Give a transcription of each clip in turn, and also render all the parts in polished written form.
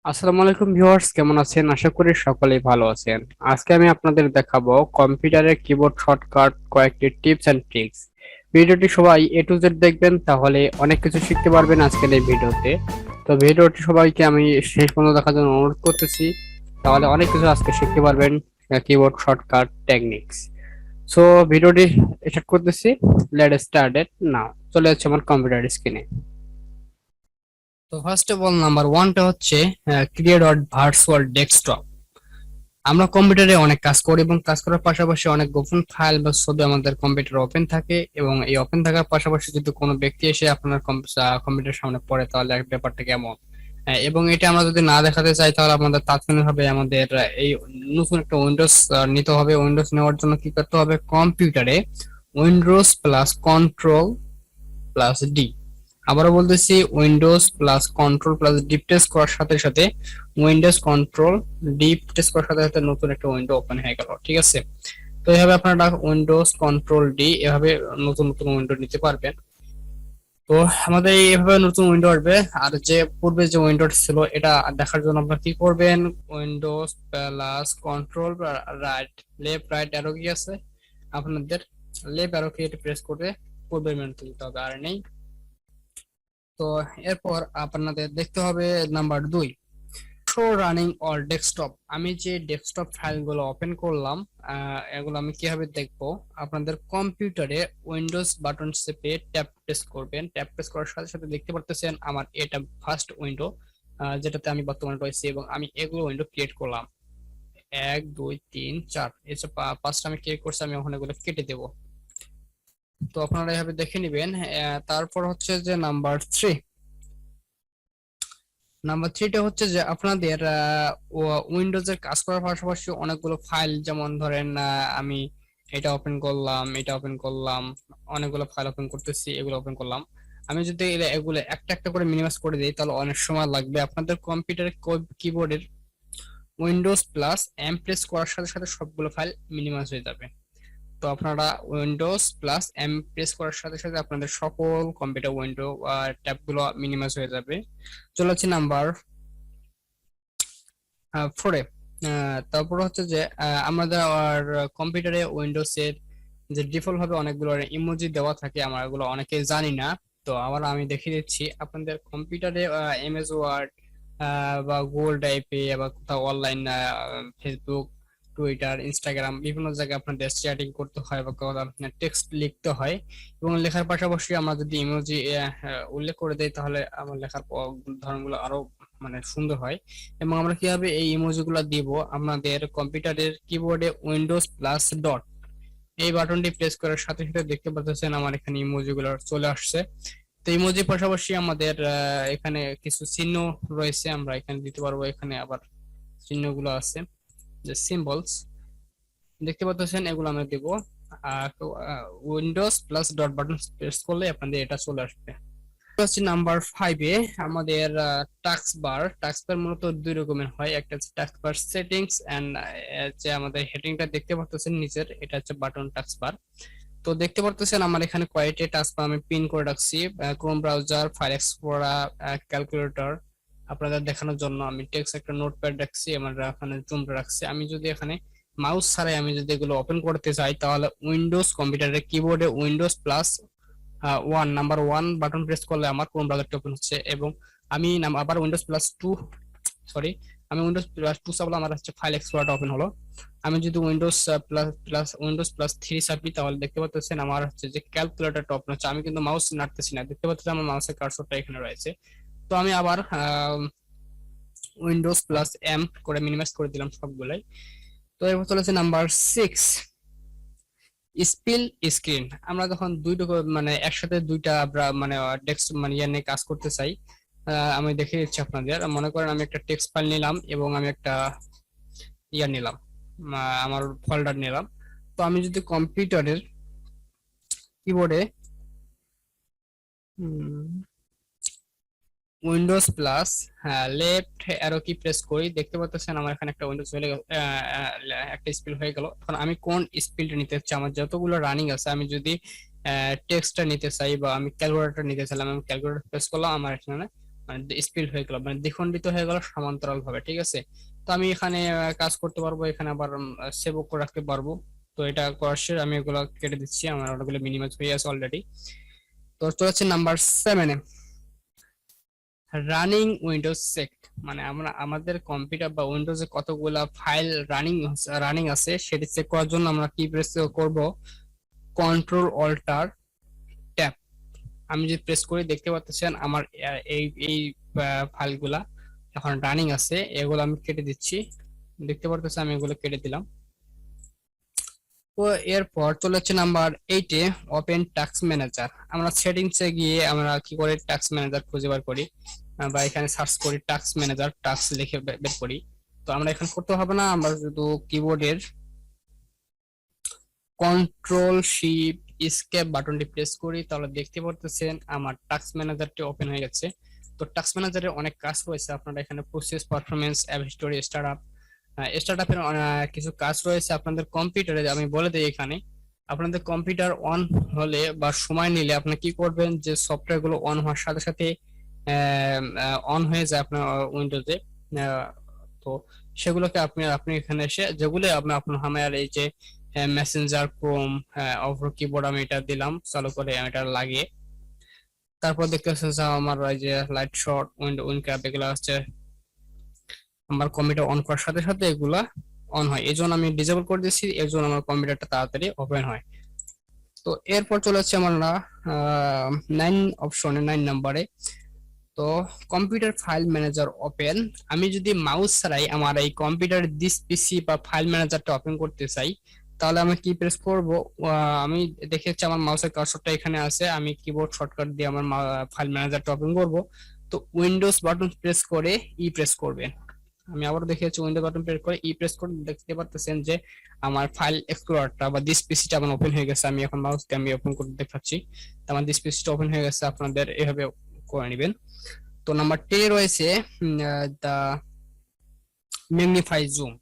আসসালামু আলাইকুম ভিউয়ার্স, কেমন আছেন? আশা করি সকলেই ভালো আছেন। আজকে আমি আপনাদের দেখাবো কম্পিউটারের কিবোর্ড শর্টকাট কয়েকটি টিপস এন্ড ট্রিক্স। ভিডিওটি সবাই এ টু জেড দেখবেন, তাহলে অনেক কিছু শিখতে পারবেন আজকের এই ভিডিওতে। তো ভিডিওটি সবাইকে আমি শেষ পর্যন্ত দেখার জন্য অনুরোধ করতেছি, তাহলে অনেক কিছু আজকে শিখতে পারবেন কিবোর্ড শর্টকাট টেকনিক্স। সো ভিডিওটি স্টার্ট করতেছি। লেট স্টার্ট ইট নাও। চলে যাচ্ছে আমার কম্পিউটার স্ক্রিনে। তো ফার্স্ট অফ অল নাম্বার ওয়ানটা হচ্ছে ক্রিয়েট ভার্চুয়াল ডেস্কটপ। আমরা কম্পিউটারে অনেক কাজ করি এবং কাজ করার পাশাপাশি অনেক গোপন ফাইল বা ছবি আমাদের কম্পিউটারে ওপেন থাকে, এবং এই ওপেন থাকার পাশাপাশি যদি কোনো ব্যক্তি এসে আপনার কম্পিউটারের সামনে পড়ে, তাহলে ব্যাপারটা কেমন। এবং এটা আমরা যদি না দেখাতে চাই, তাহলে আমাদের তাৎক্ষণিকভাবে আমাদের এই নতুন একটা উইন্ডোজ নিতে হবে। উইন্ডোজ নেওয়ার জন্য কি করতে হবে? কম্পিউটারে Windows plus control plus D, আবারও বলতেছি Windows plus control plus D press করার সাথে সাথে উইন্ডোজ কন্ট্রোল ডি প্রেস করার সাথে সাথে নতুন একটা উইন্ডো ওপেন হয়ে গেল। ঠিক আছে, তো এইভাবে আপনারা উইন্ডোজ কন্ট্রোল ডি এভাবে নতুন নতুন উইন্ডো নিতে পারবেন। তো আমাদের এইভাবে নতুন উইন্ডো আসবে। আর যে পূর্বে যে উইন্ডোটা ছিল, এটা দেখার জন্য আপনারা কি করবেন? Windows plus control right left right arrow কি আছে আপনাদের, লেফট অ্যারো কি এটা প্রেস করে পূর্বের মেনুতে দিতে হবে, আর নেই। তো এরপর আপনাদের দেখতে হবে number 2, show running all desktop. আমি যে ডেস্কটপ ফাইলগুলো ওপেন করলাম, এগুলো আমি কিভাবে দেখবো? আপনাদের কম্পিউটারে উইন্ডোজ বাটন চেপে ট্যাপ প্রেস করবেন। ট্যাপ প্রেস করার সাথে সাথে দেখতে পারতেছেন আমার এটা ফার্স্ট উইন্ডো, যেটাতে আমি বর্তমানে রয়েছি, এবং আমি এগুলো উইন্ডো ক্রিয়েট করলাম। 1 2 3 4, এই যে পাঁচটা আমি ক্রিয়েট করছি, আমি ওখানে এগুলো কেটে দেবো। তো আপনারা এভাবে দেখে নিবেন। তারপর হচ্ছে যে নাম্বার 3টা হচ্ছে যে আপনাদের উইন্ডোজের কাজ করার পাশাপাশি অনেকগুলো ফাইল, যেমন ধরেন আমি এটা ওপেন করলাম, এটা ওপেন করলাম, অনেকগুলো ফাইল ওপেন করতেছি, এগুলো ওপেন করলাম। আমি যদি এগুলো একটা একটা করে মিনিমাইজ করে দিই, তাহলে অনেক সময় লাগবে। আপনাদের কম্পিউটারের কিবোর্ডের উইন্ডোজ প্লাস এম প্রেস করার সাথে সাথে সবগুলো ফাইল মিনিমাইজ হয়ে যাবে। তো আপনারা উইন্ডোজ প্লাস এম প্রেস করার সাথে সাথে আপনাদের সকল কম্পিউটার উইন্ডো ট্যাবগুলো মিনিমাইজ হয়ে যাবে। চলে যাচ্ছে নাম্বার 4-এ। তারপর হচ্ছে যে আমাদের কম্পিউটারে উইন্ডোজের যে ডিফল্ট ভাবে অনেকগুলো ইমোজি দেওয়া থাকে, আমরা এগুলো অনেকে জানি না। তো আবার আমি দেখিয়ে দিচ্ছি, আপনাদের কম্পিউটারে এমএস ওয়ার্ড বা গুগল টাইপে বা কোথাও অনলাইন ফেসবুক টুইটার ইনস্টাগ্রাম বিভিন্ন জায়গায় আপনাদের চ্যাটিং করতে হয় বা আপনার টেক্সট লিখতে হয়, এবং লেখার পাশাপাশি আমরা যদি ইমোজি উল্লেখ করে দেই, তাহলে আমার লেখার ধরনগুলো আরো মানে সুন্দর হয়। এবং আমরা কিভাবে এই ইমোজি গুলো দিব? আমাদের কম্পিউটারের কিবোর্ডে উইন্ডোজ প্লাস ডট এই বাটনটি প্রেস করার সাথে সাথে দেখতে পাচ্ছেন আমার এখানে ইমোজি গুলো চলে আসছে। তো ইমোজির পাশাপাশি আমাদের এখানে কিছু চিহ্ন রয়েছে, আমরা এখানে দিতে পারবো। এখানে আবার চিহ্নগুলো আছে, যে সিম্বলস দেখতে পাচ্ছেন, এগুলো আমরা দিব। আর Windows plus dot button press করলে আপনাদের এটা চলে আসবে। হচ্ছে নাম্বার 5-এ আমাদের টাস্ক বার মূলত দুই রকমের হয়। একটা হচ্ছে টাস্ক বার সেটিংস এন্ড যে আমাদের হেডিংটা দেখতে পাচ্ছেন নিচের, এটা হচ্ছে বাটন টাস্ক বার। তো দেখতে পারতেছেন আমার এখানে কয়েকটি টাস্ক বার আমি পিন করে রাখছি। Chrome browser, file explorer, calculator. আপনাদের দেখানোর জন্য আমি টেক্সট একটা নোটপ্যাড রাখছি, আমার এখানে জুম রাখছি। আমি যদি এখানে মাউস ছাড়াই আমি যদি এগুলো ওপেন করতে চাই, তাহলে উইন্ডোজ কম্পিউটারের কিবোর্ডে Windows plus number 1 button press করলে আমার ক্রোম ব্রাউজারটি ওপেন হচ্ছে, এবং আমি আবার উইন্ডোজ প্লাস 2, সরি, আমি উইন্ডোজ প্লাস 2 চাপলে আমার হচ্ছে ফাইল এক্সপ্লোরার ওপেন হলো। আমি যদি উইন্ডোজ প্লাস 3 চাপি, তাহলে দেখতে পাচ্ছেন আমার হচ্ছে যে ক্যালকুলেটরটা ওপেন হচ্ছে। আমি কিন্তু মাউস নাড়তেছি না, দেখতে পাচ্ছেন আমার মাউসের কার্সরটা এখানে রয়েছে। তো আমি আবার উইন্ডোজ প্লাস এম করে মিনিমাইজ করে দিলাম সবগুলাই। তো এবার চলেছে নাম্বার 6, স্পিল স্ক্রিন। আমরা যখন মানে একসাথে দুইটা মানে ডেস্ক মানে ইয়ে নিয়ে কাজ করতে চাই, আমি দেখে দিচ্ছি আপনাদের। মনে করেন আমি একটা টেক্সট ফাইল নিলাম এবং আমি একটা ইয়ে নিলাম, আমার ফোল্ডার নিলাম। তো আমি যদি কম্পিউটারের কিবোর্ডে Windows plus left arrow key press করি, দেখতে পাচ্ছেন আমার এখানে একটা উইন্ডোজ চলে গেল, একটা স্পিল হয়ে গেল। এখন আমি কোন স্পিলটা নিতে চাচ্ছি? আমার যতগুলো রানিং আছে, আমি যদি টেক্সটটা নিতে চাই বা আমি ক্যালকুলেটর নিতে চাইলাম, আমি ক্যালকুলেটর প্রেস করলাম, আমার এখানে মানে স্পিল হয়ে গেল, মানে দ্বিখণ্ডিত হয়ে গেল সমান্তরাল ভাবে, ঠিক আছে। তো আমি এখানে কাজ করতে পারবো, এখানে আবার সেভ করে রাখতে পারবো। তো এটা করার শেষ, আমি এগুলো কেটে দিচ্ছি, আমার ওগুলো মিনিমাইজ হয়ে আছে অলরেডি। তো চলে নাম্বার 7-এ, রানিং উইন্ডোজ চেক। মানে আমরা আমাদের কম্পিউটার বা উইন্ডোজে কতগুলা ফাইল রানিং আছে সেটি চেক করার জন্য আমরা কি প্রেস করব, কন্ট্রোল অল্টার ট্যাব। আমি যদি প্রেস করি দেখতে পাচ্ছেন আমার এই এই ফাইলগুলা এখন রানিং আছে, এগুলো আমি কেটে দিচ্ছি। দেখতে পাচ্ছেন আমি এগুলো কেটে দিলাম। তো এরপর চলে যাচ্ছে নাম্বার 8-এ, ওপেন টাস্ক ম্যানেজার। আমরা সেটিংসে গিয়ে আমরা কি করে টাস্ক ম্যানেজার খুঁজে বার করি, বা এখানে সার্চ করি টাস্ক ম্যানেজার, টাস্ক লিখে বের করি। তো আমরা এখানে করতে হবে না, আমরা শুধু কিবোর্ডের কন্ট্রোল শিফট এসকেপ বাটনটি প্রেস করি, তাহলে দেখতে পারতেছেন আমার টাস্ক ম্যানেজারটি ওপেন হয়ে গেছে। তো টাস্ক ম্যানেজারে অনেক কাজ রয়েছে, আপনারা এখানে প্রসেস, পারফরমেন্স, অ্যাপ স্টোরি, স্টার্টআপের কিছু কাজ রয়েছে আপনাদের কম্পিউটারে, আমি বলে দিই এখানে। আপনাদের কম্পিউটার অন হলে বা সময় নিলে আপনি কি করবেন, যে সফটওয়্যার গুলো অন হওয়ার সাথে সাথে অন হয়ে যায় আপনার উইন্ডোজে। তো সেগুলোকে আপনি আপনি এখানে এসে যেগুলো আপনার আমার এই যে মেসেঞ্জার, ক্রোম, অভ্র কিবোর্ড, আমি এটা দিলাম চালু করে, আমি এটা লাগিয়ে তারপর দেখতে পাচ্ছেন যে আমার এই যে লাইট শট, উইন্ড ক্যাপ, এগুলো হচ্ছে আমার কম্পিউটার অন করার সাথে সাথে এগুলা অন হয়। এই জন্য আমি ডিসেবল করে দিচ্ছি, এর জন্য আমার কম্পিউটারটা তাড়াতাড়ি ওপেন হয়। তো এরপর চলে যাচ্ছে আমরা 9 নাম্বারে। তো কম্পিউটার ফাইল ম্যানেজার ওপেন। আমি যদি মাউস ছাড়াই আমার এই কম্পিউটার দিস পিসি বা ফাইল ম্যানেজারটা ওপেন করতে চাই, তাহলে আমি কি প্রেস করব, আমি দেখেছি আমার মাউসের কার্সরটা এখানে আছে, আমি কিবোর্ড শর্টকাট দিয়ে আমার ফাইল ম্যানেজারটা ওপেন করব। তো উইন্ডোজ বাটন প্রেস করে প্রেস করবেন। আমি আবারও দেখিয়েছি, উইন্ডো বাটন প্রেস করে প্রেস করে দেখতে পাচ্ছেন যে আমার ফাইল এক্সপ্লোরারটা বা দিস পিসিটা আমার ওপেন হয়ে গেছে। আমি এখন মাউসকে আমি ওপেন করে দেখাচ্ছি, তো আমার দিস পিসিটা ওপেন হয়ে গেছে। আপনাদের এভাবে করে নেবেন। তো নাম্বার 10 রয়েছে দা ম্যাগনিফাই জুম।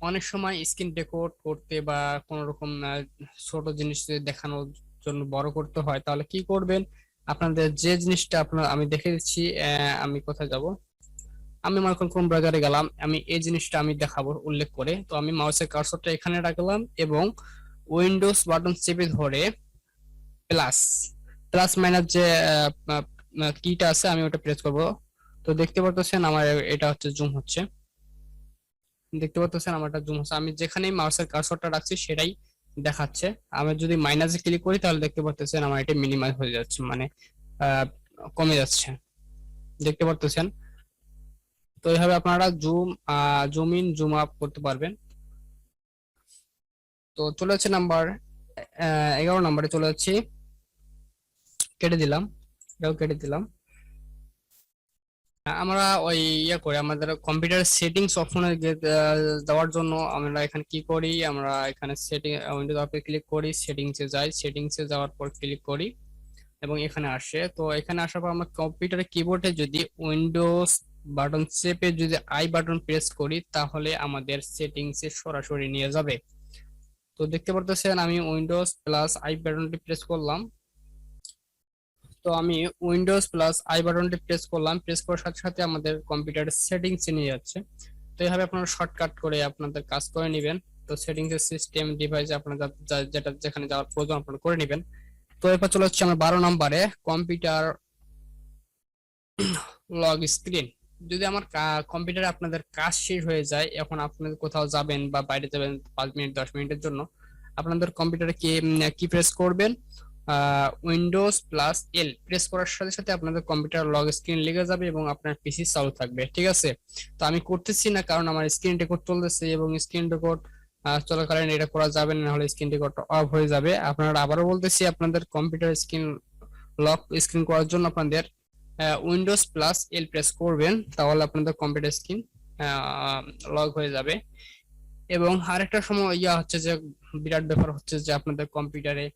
অনেক সময় স্ক্রিন রেকর্ড করতে বা কোন রকম ছোট জিনিস যদি দেখানোর জন্য বড় করতে হয়, তাহলে কি করবেন, আপনাদের যে জিনিসটা আপনার আমি দেখে দিচ্ছি। আমি কোথায় যাব, আমি মনে করেন কোন ব্রাউজারে গেলাম, আমি এই জিনিসটা আমি দেখাবো উল্লেখ করে। তো আমি মাউসের কার্সরটা এখানে রাখলাম এবং উইন্ডোজ বাটন চেপে ধরে প্লাস প্লাস মাইনাস যে কিটা আছে আমি ওটা প্রেস করব। তো দেখতে পাচ্ছেন আমার এটা হচ্ছে জুম হচ্ছে, দেখতে পাচ্ছেন আমার এটা জুম হচ্ছে। আমি যেখানেই মাউসের কার্সরটা রাখছি সেটাই দেখাচ্ছে। আমি যদি মাইনাসে ক্লিক করি তাহলে দেখতে পাচ্ছেন আমার এটা মিনিমাইজ হয়ে যাচ্ছে, মানে আহ, কমে যাচ্ছে, দেখতে পাচ্ছেন। তো এইভাবে আপনারা জুম ইন জুম আপ করতে পারবেন। তো চলে যাচ্ছে নাম্বার 11 নম্বরে চলে যাচ্ছি, কেটে দিলাম, এটাও কেটে দিলাম। আমরা ওই করে আমাদের কম্পিউটার সেটিংস অপশনে যাওয়ার জন্য আমরা এখানে কি করি, আমরা এখানে সেটিং উইন্ডোজ অফে ক্লিক করি, সেটিংসে যাই, সেটিংসে যাওয়ার পর ক্লিক করি এবং এখানে আসে। তো এখানে আসার পর আমরা কম্পিউটারের কিবোর্ডে যদি উইন্ডোজ বাটন চেপে যদি বাটন প্রেস করি, তাহলে আমাদের সেটিংসে সরাসরি নিয়ে যাবে। তো দেখতে পারতেছেন আমি উইন্ডোজ প্লাস বাটনটি প্রেস করলাম। তো আমি উইন্ডোজ প্লাস বাটনটি প্রেস করলাম, প্রেস করার সাথে সাথে আমাদের কম্পিউটারের সেটিংস এ নিয়ে যাচ্ছে। তো এইভাবে আপনারা শর্টকাট করে আপনাদের কাজ করে নেবেন। তো সেটিংস এর সিস্টেম ডিভাইস আপনারা যেটা যেখানে যাওয়ার প্রয়োজন আপনারা করে নেবেন। তো এরপর চলে হচ্ছে আমার 12 নম্বরে, কম্পিউটার লগ স্ক্রিন। যদি আমার কম্পিউটারে আপনাদের কাজ শেষ হয়ে যায়, এখন আপনাদের কোথাও যাবেন বা বাইরে যাবেন 5 মিনিট 10 মিনিটের জন্য, আপনাদের কম্পিউটারে কি কি প্রেস করবেন, উইন্ডোজ প্লাস প্রেস করার সাথে সাথে আপনাদের কম্পিউটার লগ স্ক্রিন লেগে যাবে এবং আপনার পিসি চালু থাকবে, ঠিক আছে। তো আমি করতেছি না, কারণ আমার স্ক্রিন রেকর্ড চলতেছে এবং স্ক্রিন রেকর্ড চলাকালীন এটা করা যাবে না, হলে স্ক্রিন রেকর্ড অফ হয়ে যাবে। আপনারা আবারও বলতেছি, আপনাদের কম্পিউটার স্ক্রিন লক স্ক্রিন করার জন্য আপনাদের উইন্ডোজ প্লাস প্রেস করবেন, তাহলে আপনাদের কম্পিউটার স্ক্রিন লক হয়ে যাবে। এবং আরেকটা সময় হচ্ছে যে বিরাট ব্যাপার হচ্ছে যে আপনাদের কম্পিউটারে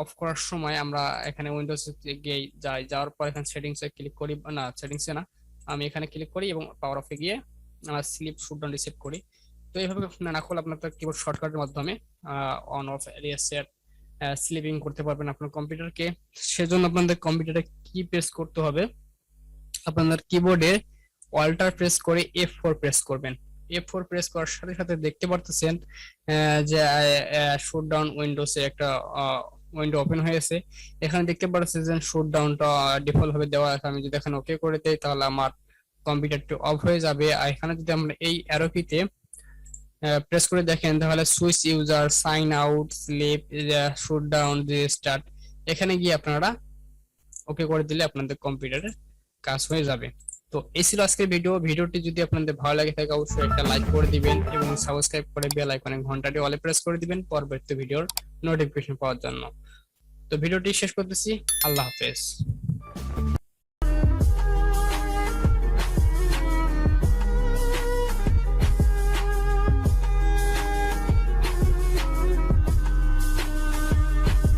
অফ করার সময় আমরা এখানে উইন্ডোজ গিয়ে যাওয়ার পর এখানে সেটিংস এ ক্লিক করি, না সেটিংসে না, আমি এখানে ক্লিক করি এবং পাওয়ার অফে গিয়ে স্লিপ শুটডাউন রিসেট করি। তো এইভাবে না করলে আপনাদের কিবোর্ড শর্টকাটের মাধ্যমে অন অফ রিসেট স্লিপিং করতে পারবেন আপনার কম্পিউটারকে। সেজন্য আপনাদের কম্পিউটারে কি প্রেস করতে হবে, আপনাদের কিবোর্ডে অল্টার প্রেস করে F4 প্রেস করবেন। F4 প্রেস করার সাথে সাথে দেখতে পারতেছেন যে শুট ডাউন উইন্ডোজে একটা উইন্ডো ওপেন হয়েছে। এখানে দেখতে পাচ্ছেন যে শুট ডাউনটা ডিফল্ট ভাবে দেওয়া আছে। আমি যদি এখানে ওকে করে দেই তাহলে আমার কম্পিউটারটি অফ হয়ে যাবে। আর এখানে যদি আমরা এই অ্যারো কিতে প্রেস করে দেখেন তাহলে switch user, sign out, sleep, shut down, restart, এখানে গিয়ে আপনারা ওকে করে দিলে আপনাদের কম্পিউটারের কাজ হয়ে যাবে। তো এই ছিল আজকের ভিডিওটি যদি আপনাদের ভালো লাগে থাকে অবশ্যই একটা লাইক করে দিবেন এবং সাবস্ক্রাইব করে বেল আইকনে ঘন্টাটি অলে প্রেস করে দিবেন পরবর্তী ভিডিওর নোটিফিকেশন পাওয়ার জন্য। তো ভিডিওটি শেষ করতেছি। আল্লাহ হাফেজ।